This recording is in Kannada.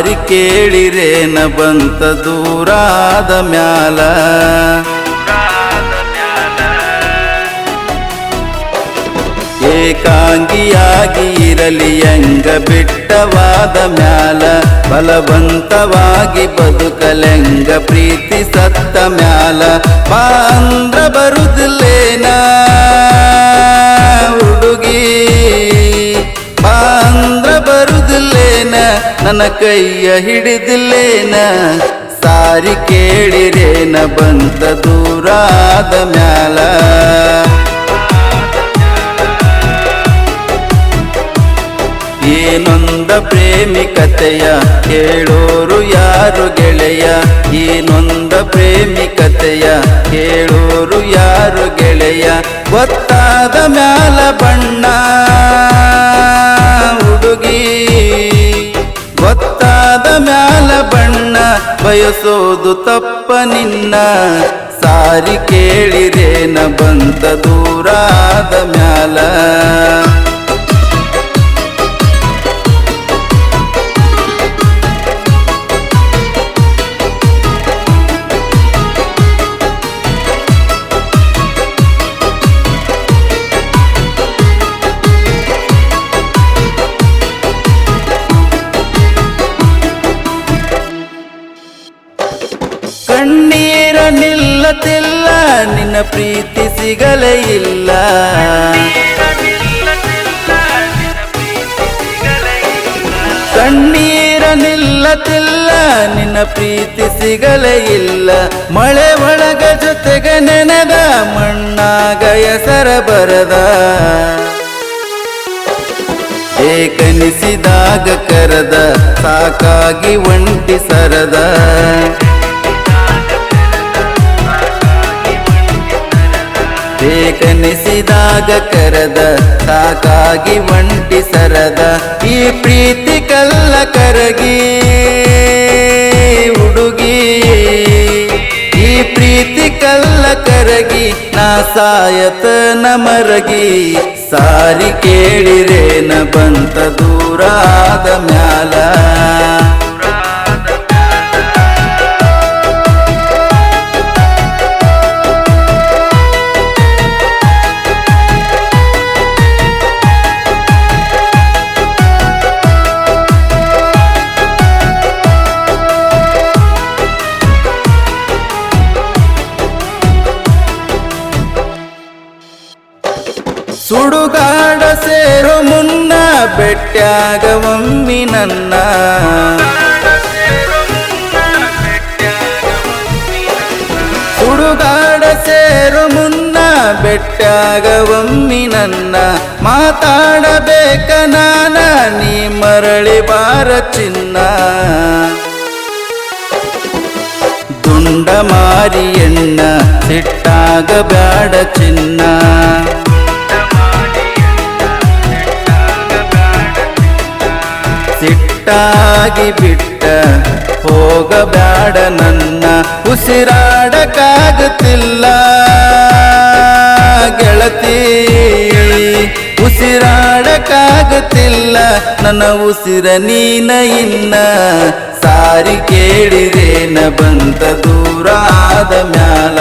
ಸಾರಿ ಕೇಳಿರೇನ ಬಂತ ದೂರಾದ ಮ್ಯಾಲ ಏಕಾಂಗಿಯಾಗಿ ಇರಲಿ ಎಂಗ ಬಿಟ್ಟವಾದ ಮ್ಯಾಲ ಬಲವಂತವಾಗಿ ಬದುಕಲೆಂಗ ಪ್ರೀತಿ ಸತ್ತ ಮ್ಯಾಲ ಬಾ ಅಂದ್ರ ಬರುದಿಲ್ಲೇನ ಹುಡುಗಿ ಬಾ ಅಂದ್ರ ಬರುದಿಲ್ಲೇನ ನನ್ನ ಕೈಯ ಹಿಡಿದಿಲ್ಲೇನ ಸಾರಿ ಕೇಳಿರೇನ ಬಂತ ದೂರಾದ ಮ್ಯಾಲ ಏನೊಂದ ಪ್ರೇಮಿಕತೆಯ ಕೇಳೋರು ಯಾರು ಗೆಳೆಯ ಏನೊಂದ ಪ್ರೇಮಿಕತೆಯ ಕೇಳೋರು ಯಾರು ಗೆಳೆಯ ಗೊತ್ತಾದ ಮ್ಯಾಲ ಬಣ್ಣ ಹುಡುಗಿ ಗೊತ್ತಾದ ಮ್ಯಾಲ ಬಣ್ಣ ಬಯಸೋದು ತಪ್ಪ ನಿನ್ನ ಸಾರಿ ಕೇಳಿರೇನ ಬಂತ ದೂರಾದ ಮ್ಯಾಲ ಕಣ್ಣೀರ ನಿಲ್ಲತಿಲ್ಲ ನಿನ್ನ ಪ್ರೀತಿ ಸಿಗಲೇ ಇಲ್ಲ ಕಣ್ಣೀರ ನಿಲ್ಲತಿಲ್ಲ ನಿನ್ನ ಪ್ರೀತಿ ಸಿಗಲೇ ಇಲ್ಲ ಮಳೆ ಒಳಗ ಜೊತೆಗೆ ನೆನೆದ ಮಣ್ಣಾಗ ಹೆಸರ ಬರದ ಏಕನಿಸಿದಾಗ ಕರೆದ ಸಾಕಾಗಿ ಒಂಟಿ ಸರದ ಏಕನಿಸಿದಾಗ ಕರೆದ ಸಾಕಾಗಿ ಒಂಟಿ ಸರದ ಈ ಪ್ರೀತಿ ಕಲ್ಲ ಕರಗಿ ಹುಡುಗಿ ಈ ಪ್ರೀತಿ ಕಲ್ಲ ಕರಗಿ ನಾ ಸಾಯತನ ಮರಗಿ ಸಾರಿ ಕೇಳಿರೇನ ಬಂತ ದೂರಾದ ಮ್ಯಾಲ ಸುಡುಗಾಡ ಸೇರೋ ಮುನ್ನ ಬೆಟ್ಟ್ಯಾಗ ಒಮ್ಮಿ ನನ್ನ ಸುಡುಗಾಡ ಸೇರೋ ಮುನ್ನ ಬೆಟ್ಟ್ಯಾಗ ಒಮ್ಮಿ ನನ್ನ ಮಾತಾಡಬೇಕ ನಾನ ನೀ ಮರಳಿ ಬಾರ ಚಿನ್ನ ದುಂಡ ಮಾರಿಯಣ್ಣ ಸಿಟ್ಟಾಗ ಬ್ಯಾಡ ಚಿನ್ನ ಸಿಟ್ಟಾಗಿ ಬಿಟ್ಟ ಹೋಗಬ್ಯಾಡ ನನ್ನ ಉಸಿರಾಡಕ್ಕಾಗುತ್ತಿಲ್ಲ ಗೆಳತಿ ಉಸಿರಾಡಕ್ಕಾಗುತ್ತಿಲ್ಲ ನನ್ನ ಉಸಿರ ನೀನ ಇನ್ನ ಸಾರಿ ಕೇಳಿರೇನ ಬಂತ ದೂರಾದ ಮ್ಯಾಲ